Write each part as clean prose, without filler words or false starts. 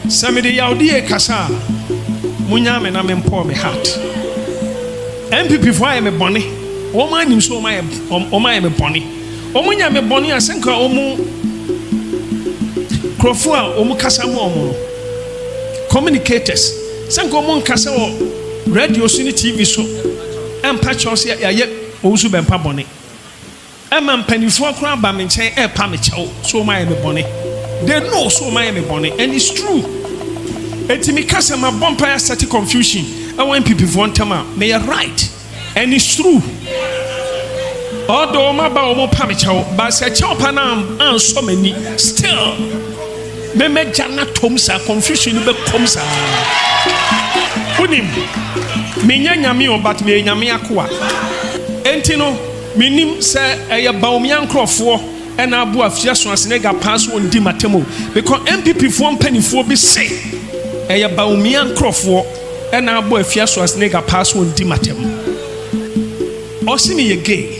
Samedi yaudi kasa munya me na me mpo me heart. NPP for I me boni. Oma nim so oma me boni. Omunya me boni asenka omu krofo a omu kasa mo omu. Communicators. Senka omu kasa o radio so ni TV so. Empa chose ya ye Owusu Bempah boni. Emma mpanifo akura ba me nchen e pa me chew so oma me boni. They know so oma me boni and it's true. Etimi kasa ma bompa set confusion. I want people for one time may are right and it's true. Although my ba omo pa me chew but say chew pa na an so many still me jana tomsa confusion be komsa. Unim me nyame o but me nyame akoa. Enti no menim se eye Bawumia nkrofo and Abu Afia Schwarzenegger pass on di matemo because NPP for mpanifo be say eye Bawumia nkrofo and Abu Afia Schwarzenegger pass on di matemo osimi ye gay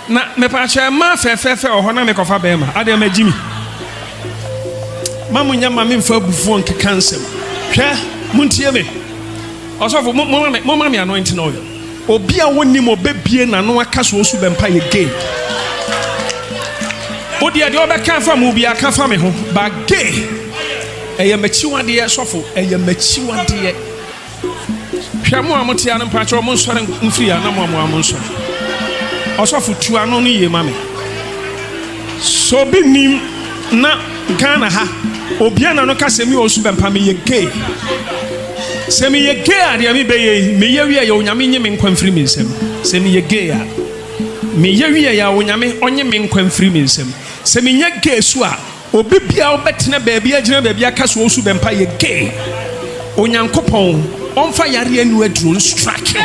na me pa cha ma fe ohona me kofa be ma ade ma jimi mamunya ma me mfa bufu on kansem hwe muntie me osofo mo ma me anointing oil obi a woni mo bebie na no aka so Owusu Bempah ye gay odi ade obeka fa mu bia ka fa me ho ba gay eye machiwade ye sofo eye machiwade ye hwe mo amotia no pa cho mo nsore mfiri ana mo nsore osofo tu ano no ye ma me so bi nim na Ghana ha obi ana no ka se mi Owusu Bempah me ye gay Semi ye gay a de me be me ye wi ya onyame nye me nkwanfiri me nsem semi ye gay a me ye wi ya onyame onye me nkwanfiri me nsem semi nye gay so a obi bia obetena baabi agina baabi aka so Owusu Bempah ye gay onyankopon onfa yare anu aduro strike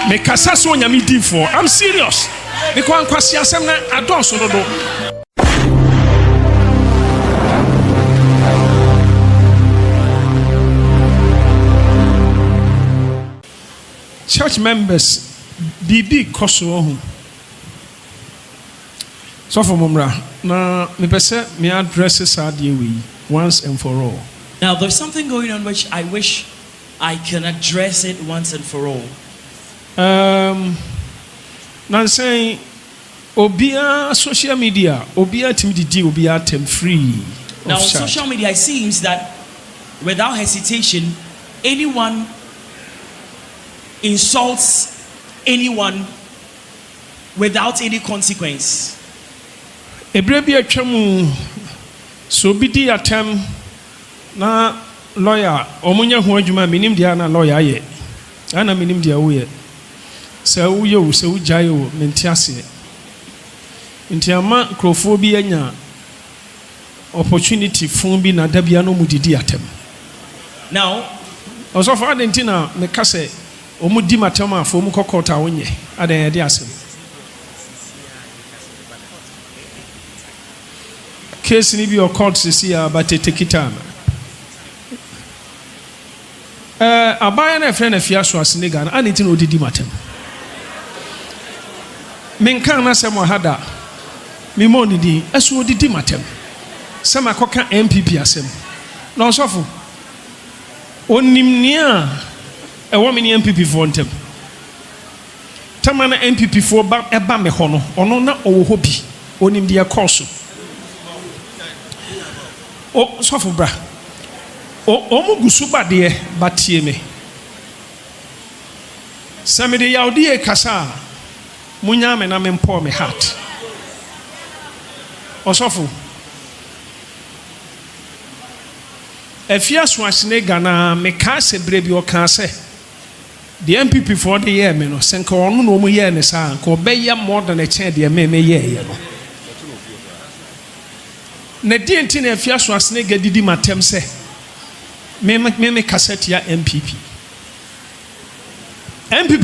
me kasa so onyame di for I'm serious because ankwasi asem na adonso dodo. Church members, BB Koso. So for Mumra, now me pese me addresses are the way once and for all. Now there's something going on which I wish I can address it once and for all. Now saying obia social media, obia timidity, obia tem free. Now on social media, it seems that without hesitation, anyone insults anyone without any consequence. Ebrebi atwamu so bidi atem na lawyer omunya ho adwuma minim dia na lawyer ye ana minim dia wo ye se wo ye wo se wo jaye wo mentiase nti ama krofo bi anya opportunity fun bi na dabia no mudidi atem. Now also for adentina me kase omudi matama afo mu kokota wonye adan yede asem case ni bi o court sisi but take time abaya na friend Afia Schwarzenegger na aniti no didi matem menkan na sem hada me moni di aso odidi matem sama koka NPP asem na osofo onimnia e wo me NPP for ntem tamana NPP for ba eba me ho no ono na owo ho bi onim de course o sofo bra o mu gusu bade batie me samede yaudi kasa munya me na me mpo me heart o sofo Afia Schwarzenegger na me ka se brebi o ka se the NPP for the year me no senka onu no mu ye ne sa ko be ye more than a chair de me ye no na di enti na Afia Schwarzenegger didi matem se me cassette ya NPP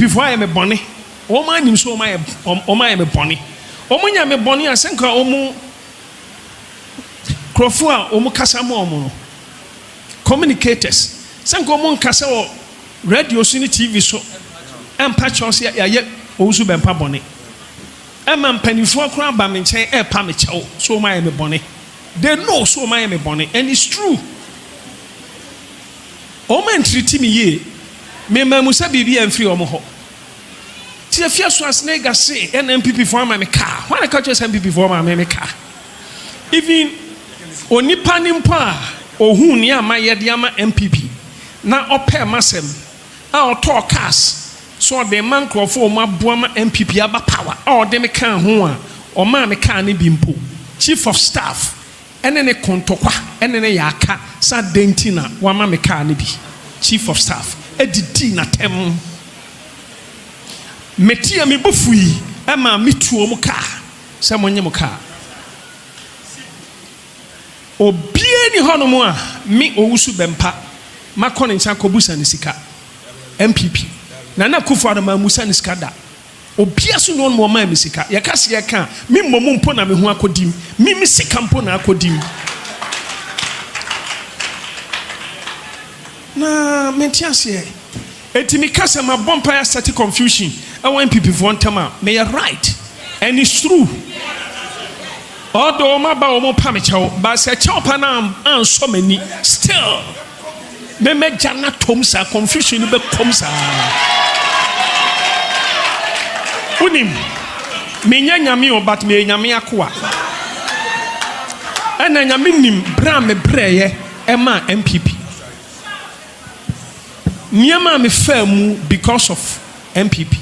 for I me boni o ma nim so o ma me boni o munya me boni asenka o mu krofo a o mu kasa mo no communicators senka o mu kasa o radio so ni TV so empa chose ya ye Owusu Bempah boni emma mpanifo akura ba me nchen e pa me chew so o ma me boni They know so my me bonnet, and it's true. O man treat me ye. Me musa bibi and free omoho. Afia Schwarzenegger say NPP for my car. Why I catch NPP for my car? Even onipa nimpa ohun ni ama yede ama NPP na ope masem a oto cars so the man crofo ma boama NPP aba power a ode me kan ho a o ma me kan ne bimpo chief of staff ene ne kontokwa ene ne yaka sa dentina wa ma me kan ne bi chief of staff edidi na tem metia me bofui ama metuo mu ka se monye mu ka obie ni hono mu a me Owusu Bempah makọ ncha kobusa ne sika NPP na kufu adama musa ne sika da obia so no mo ma me sika ye ka se ye ka me mmom mpo na me ho akodim me sika mpo na akodim na mentiase etimi kasa ma bompa ya start confusion and when people want to may you right and it's true although my ba pamichao but se chopa na an so many still me jana tomsa confusion be komsa unim me nyame o but me nyame akoa ena nyame nim bra me breye ema NPP Nyama me famu because of NPP.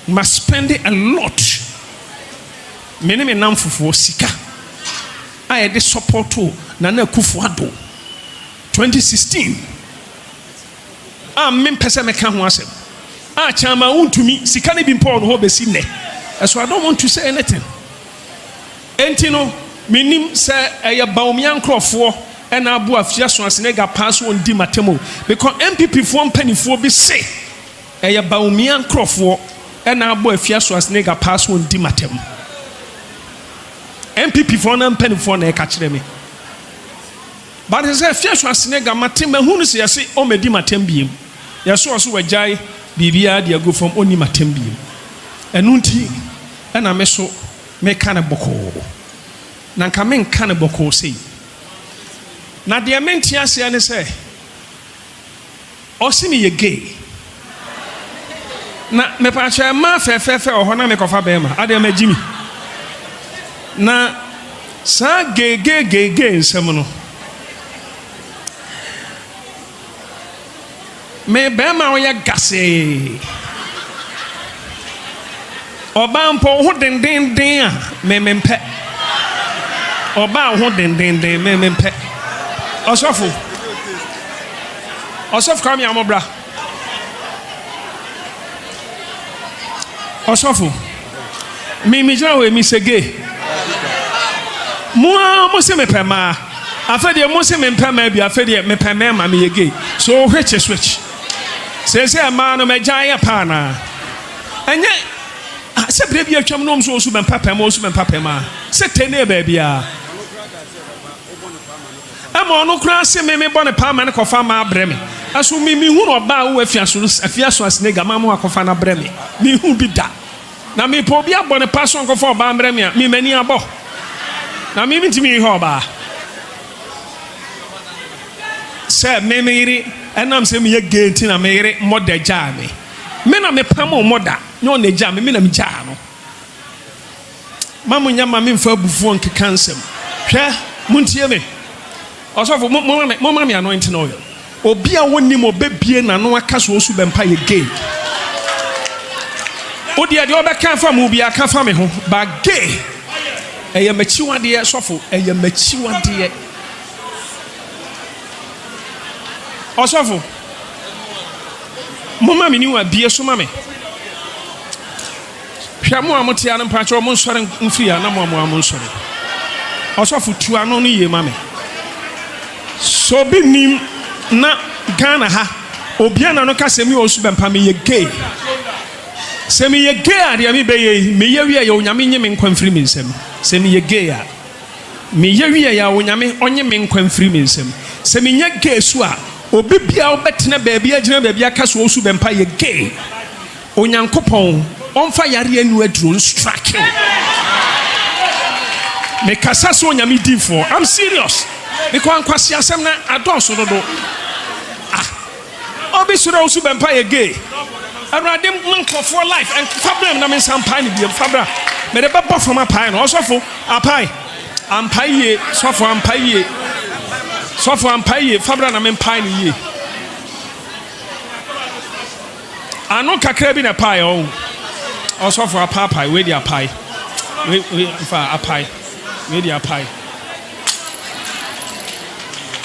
Must spend a lot. Many nam for sika. I had the support to Nana Kufuado. 2016. Men person me can was it. Chama Wontumi sikani bimpo no be sine. So I don't want to say anything. Entino minim say a Bawumia crofo. And Abu Afia Schwarzenegger pass on di matemo because NPP for pennyfo be say a Bawumia crofo and Abu Afia Schwarzenegger pass on di matemo NPP for na pennyfo na catch them but he say Afia Schwarzenegger matema hunu se yase o me di matem biem yaso so wajai bibia de go from oni matem biem enu nti na me so me kana boko na nka me kana boko sei na de menti ase ne say osimi ye gay na me pa cha ma fe o ho na me kofa be ma ade ma jimi na sa gay nsem no me be ma o ya gase Opambo ho den a me mpe oba ho den me mpe Osofo come here, Mobra. Osofo. Me jawe mi sege. Mo se me pema. Afede mo se me pema bi afede me pema ma me yege. So switch. Say ma no me jaya pa na. Enye se bre bi atwam no so ben papa mo so ben papa ma. Se tene ba bia. I'm no cross me bonne palm and coffee ma breme. As me who no ba who Afia Schwarzenegger mamma coffee na breme. Me who be that. Now me pobia bonne passion for ba breme, me many abo. Now me to me hoba. Sir, me mere, and I'm saying me again tina mere mother jam. Me na me pamo mother, no ne jam, me na me jam. Mamu nyama me for buffon cancel. Share, muntie me. Also for mama me anointing oil. Obi a woni mo bebie na no aka so Owusu Bempah ye gay. Odi ade obeka fa mu bia ka fa me ho ba gay. Eye machiwade ye sofo, eye machiwade ye. Osofo. Mama me ni wa bie so ma me. Hwa mo amote an pa cho mo nsore mfiri na mo nsore. Osofo tu ano no ye ma me. So be nim na Ghana ha obiana no ka semi Owusu Bempah me ye gay semi ye gay ade me be ye me ye wi ye onyame nye me nkwanfiri me nsem semi ye gay a me ye wi ye onyame onye me nkwanfiri me nsem semi nye gay so a obi bia obetena baabi agina baabi aka so Owusu Bempah ye gay onyankopon onfa yare anu aduro strike Me kasa so nyame din for. I'm serious. Because kwasi asem na adoso dodo. Obi Wãrns Owusu Bempah ye gay. Awurade manko for life and problem na me sampai ni bi fabra. Me de baba from apai no osofo apai. Ampai ye, sofo ampai ye. Sofo ampai ye fabra na me mpai ni ye. Ano kakra bi na pai o. Osofo apai we di apai. We fa apai. We di apai.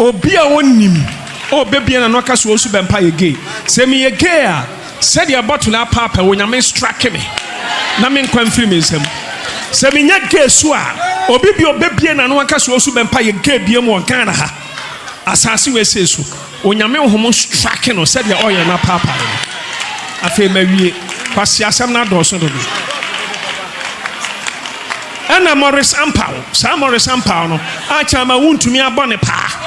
Obi a wonim. O baby na no kaso Owusu Bempah ye gay. Se me ye gay a said your bottle a papa when you strike me. Na me nkwa mfiri me nsam. Se me nya gay so a obi bi obebie na no kaso Owusu Bempah ye gay bia mu Ghana ha. Asase we say so. Onyame homo strike no said your oil na papa. Afi mawie kwasi asam na do so do. Ana Maurice Ampaw, sa Maurice Ampaw no a chama Wontumi abone pa.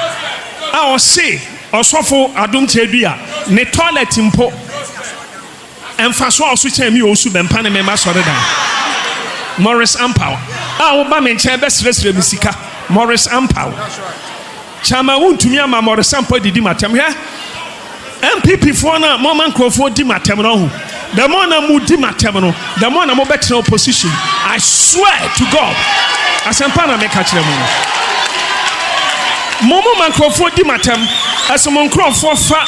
A o se osofo adom tedua ne toilet mpo emfaso oso chen mi Owusu Bempah ne mema sore dan. Maurice Ampaw a wo ba me nche be sresre misika. Maurice Ampaw chama Wontumi ama Maurice Ampaw didi matem he NPP for na mama nkrofo di matem no ho. The more na mu di matem no, the more na mo better opposition. I swear to God. Asempa na me ka kire mo. Momo mankrofo di matem asomo nkrofo fa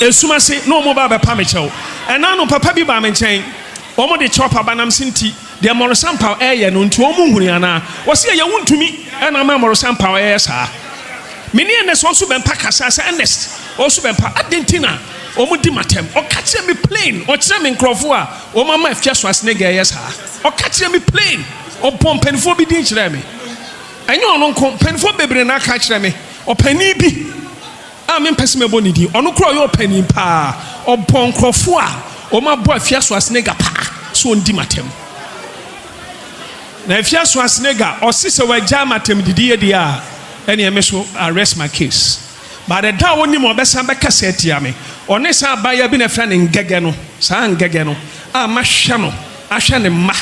esumase no mo ba be pa me chew. Ena no papa bi ba me nchen. Omo de chopper banam sinti de Maurice Ampaw eye no nti omo huri ana. Wo se ye Wontumi ena ma Maurice Ampaw eye sa. Meni ene so Owusu Bempah kasa sa honest. Owusu Bempah adentina omo di matem. O ka kire me plain. O kire me nkrofo a o mama Afia Schwarzenegger eye sa. O ka kire me plain. O pompenfo bi din kire me. Enyo ono nko penfo bebre na ka kire me opani bi a me mpese me boni di ono kro yo opani pa obon krofo a o ma bo Afia Schwarzenegger pa so ndi matem na Afia Schwarzenegger o sise waja matem didi ye dia ene me so arrest my case but the da woni mo besa be kasa atia me one sa baya bi na fra ne ngege no sa ngege no a ma hwe no ahwe ne ma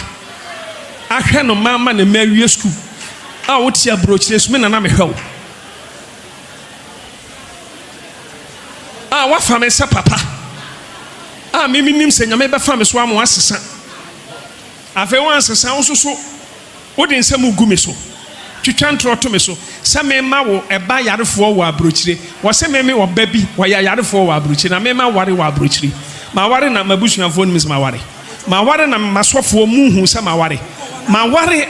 ahwe no mama ne mawie school a wotia brochire so me na me hwew a wa fa me se papa a me nim se nyame be fa me so amo asesa afa wan asesa wo so wo de nsam ugu me so twitwa ntro to me so se me ma wo eba yarefo wo abrochire wo se me wo ba bi wo ya yarefo wo abrochire na me ma ware wo abrochire ma ware na mabusuafo nim se ma ware na masofo mu hu se ma ware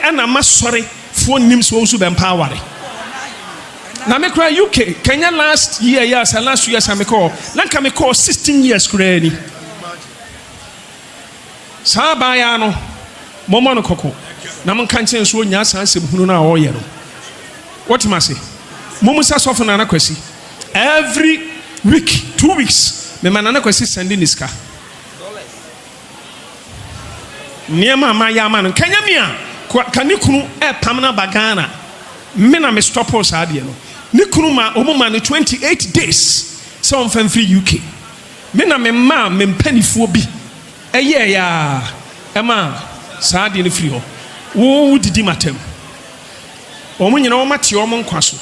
ena masore phone names Owusu Bempah ware. Na me cry UK Kenya last year yes and last 2 years I me call. Lanka me call 16 years crazy. Sa baya no momo no koko. Na mon kan chen so nya san sem hunu na o ye no. What you must say? Momo sa so na kwasi. Every week 2 weeks me manana kwasi sending iska. Niema ma ya man Kenya mia kanikunu pamna bagana me na me stop us ade no nikunu ma omoma no 28 days so on fan free UK me na me ma me mpanifo bi eye ya ema saade no free ho wo didi matem omo nyina wo mate omo nkwaso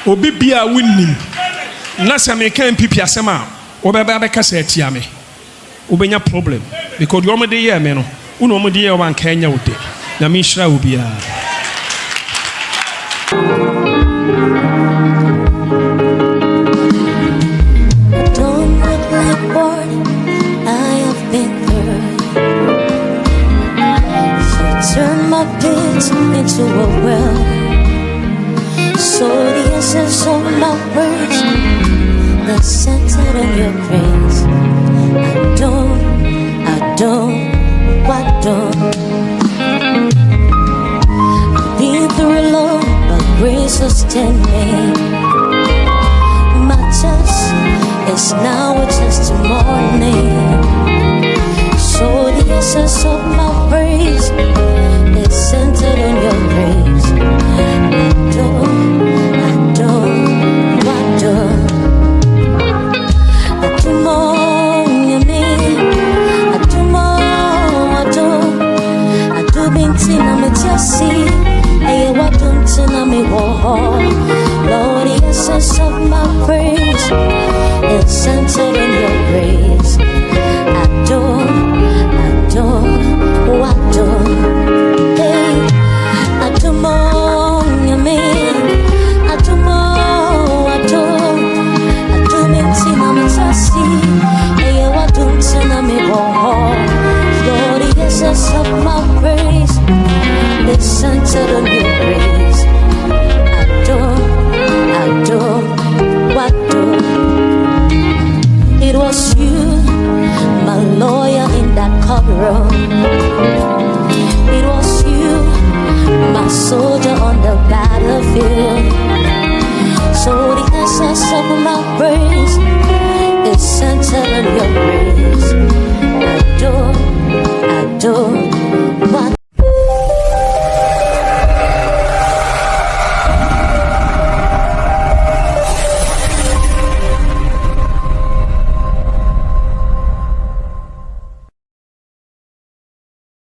obi bia wonnim na se me kan NPP asema wo beba be kasa atia me wo benya problem because you de ye me no uno mo die wan Kenya wote na mi shira obia don't look like bored I have been hurt you turn my pits into a well so the essence of my words that's centered on your praise I don't I've been through a lot, but grace sustained me. My test is now a testimony. So the essence of my praise is centered on your grace. I don't more you mean. I do binti na me Lord, the essence of my praise is centered in your grace. Adore. Hey, adore, yummy. Adore. Hey, what do Lord, the essence of my praise is centered in your grace. Adore. It was you, my lawyer in that courtroom. It was you, my soldier on the battlefield. So the essence of my praise is centered in your grace. Adore.